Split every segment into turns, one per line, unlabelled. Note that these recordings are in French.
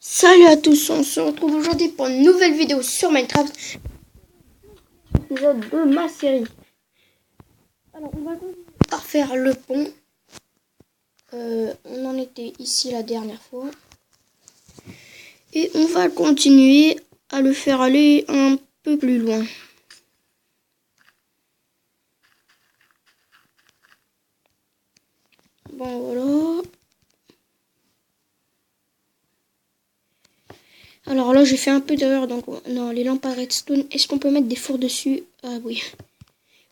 Salut à tous, on se retrouve aujourd'hui pour une nouvelle vidéo sur Minecraft, épisode de ma série. Alors on va commencer par faire le pont. On en était ici la dernière fois. Et on va continuer à le faire aller un peu plus loin. Bon voilà. Alors là j'ai fait un peu d'erreur, donc non, les lampes à redstone, est-ce qu'on peut mettre des fours dessus? Ah oui.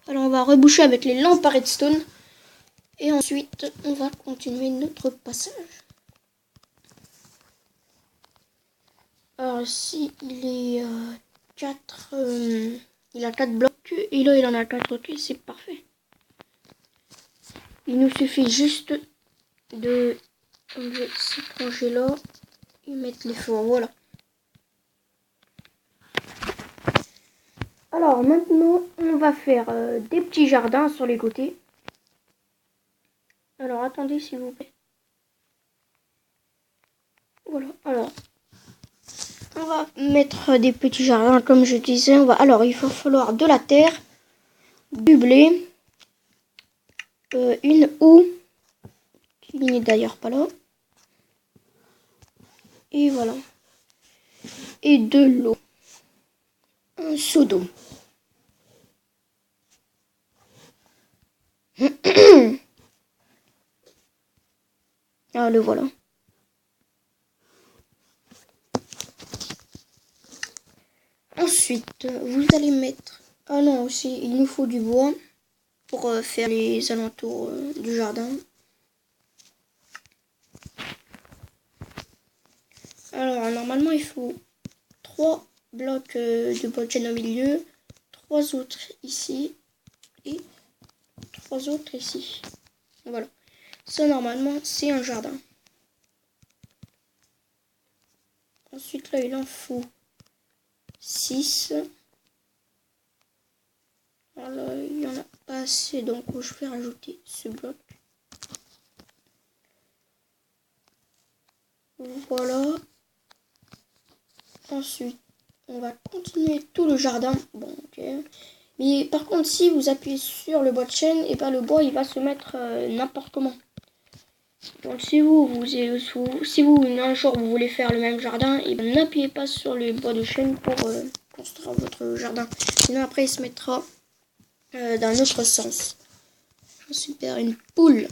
Alors on va reboucher avec les lampes à redstone. Et ensuite on va continuer notre passage. Alors ici il est 4 il a 4 blocs et là il en a 4. Ok, c'est parfait. Il nous suffit juste de enlever ces rangées là et mettre les fours. Voilà. Alors maintenant on va faire des petits jardins sur les côtés. Alors attendez s'il vous plaît. Voilà. Alors on va mettre des petits jardins comme je disais. Alors il va falloir de la terre, du blé, une houe qui n'est d'ailleurs pas là. Et voilà. Et de l'eau. Un seau d'eau. Ah, le voilà. Ensuite, vous allez mettre... Ah non, aussi, il nous faut du bois pour faire les alentours du jardin. Alors, normalement, il faut 3 blocs de bois au milieu, 3 autres ici et 3 autres ici. Voilà. Ça, normalement, c'est un jardin. Ensuite, là, il en faut 6. Alors là, il n'y en a pas assez, donc je vais rajouter ce bloc. Voilà. Ensuite, on va continuer tout le jardin. Bon, ok. Mais par contre, si vous appuyez sur le bois de chêne, et ben le bois il va se mettre n'importe comment. Donc si un jour vous voulez faire le même jardin, et ben n'appuyez pas sur le bois de chêne pour construire votre jardin. Sinon après il se mettra dans autre sens. Super, une poule.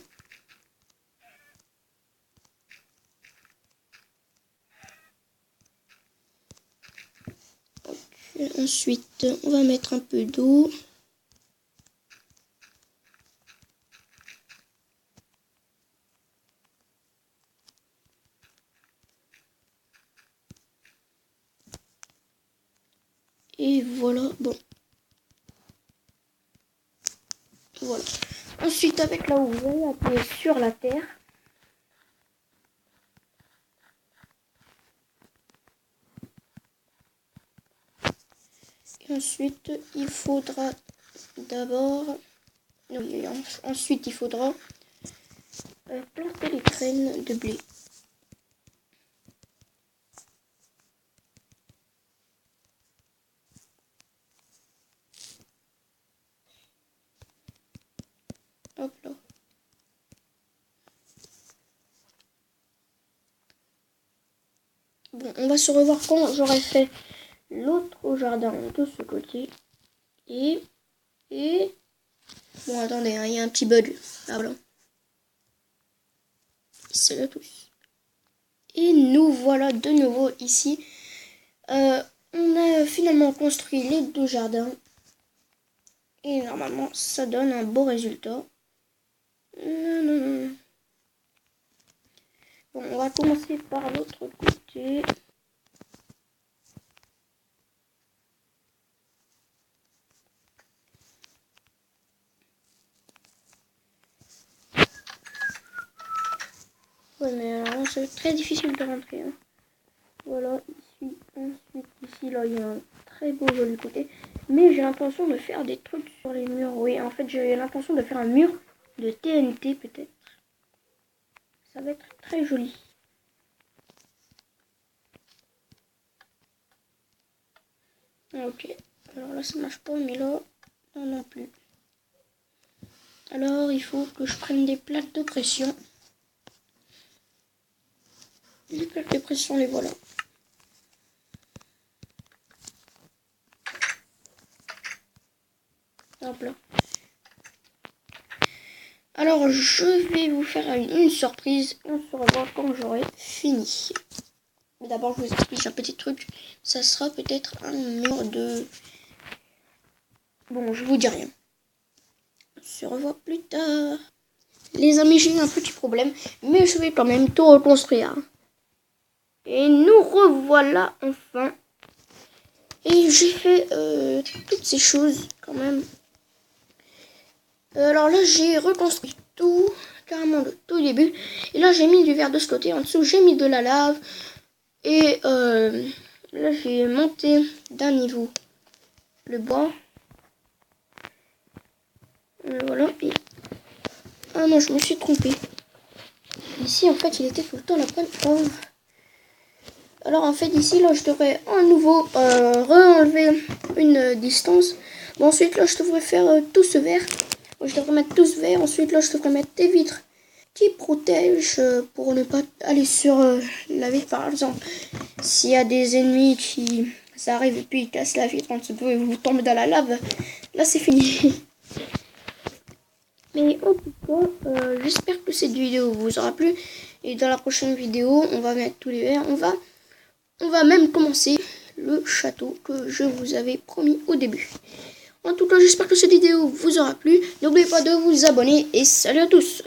Okay, ensuite, on va mettre un peu d'eau. Et voilà, bon. Voilà. Ensuite, avec là où vous allez appuyer sur la terre. Et ensuite, il faudra d'abord... Ensuite, il faudra planter les graines de blé. Hop là. Bon, on va se revoir quand j'aurai fait l'autre jardin de ce côté. Et... Bon, attendez, hein, il y a un petit bug. Ah, voilà. Salut à tous. Et nous voilà de nouveau ici. On a finalement construit les 2 jardins. Et normalement, ça donne un beau résultat. Bon, on va commencer par l'autre côté. Ouais, mais alors c'est très difficile de rentrer. Hein. Voilà, ici, ensuite, ici, là, il y a un très beau joli côté. Mais j'ai l'intention de faire des trucs sur les murs. Oui, en fait, j'ai l'intention de faire un mur de TNT, peut-être. Ça va être très joli. Ok. Alors là, ça marche pas, mais là, non plus. Alors, il faut que je prenne des plaques de pression. Les plaques de pression, les voilà. Hop là. Alors, je vais vous faire une surprise. On se revoit quand j'aurai fini. Mais d'abord, je vous explique un petit truc. Ça sera peut-être un mur de... Bon, je vous dis rien. On se revoit plus tard. Les amis, j'ai eu un petit problème, mais je vais quand même tout reconstruire. Et nous revoilà enfin. Et j'ai fait toutes ces choses quand même. Alors là, j'ai reconstruit tout, carrément le tout début. Et là, j'ai mis du verre de ce côté. En dessous, j'ai mis de la lave. Et là, j'ai monté d'un niveau le bois. Voilà. Et... ah non, je me suis trompée. Ici, en fait, il était tout le temps la pointe. Oh. Alors, en fait, ici, là, je devrais à nouveau re-enlever une distance. Bon, ensuite, là, je devrais faire tout ce verre. Je devrais mettre tout ce verre. Ensuite, là, je devrais mettre des vitres qui protègent pour ne pas aller sur la vitre, par exemple. S'il y a des ennemis qui arrivent et puis ils cassent la vitre en dessous et vous tombez dans la lave, là, c'est fini. Mais en tout cas, j'espère que cette vidéo vous aura plu. Et dans la prochaine vidéo, on va mettre tous les verres. On va même commencer le château que je vous avais promis au début. En tout cas, j'espère que cette vidéo vous aura plu. N'oubliez pas de vous abonner et salut à tous.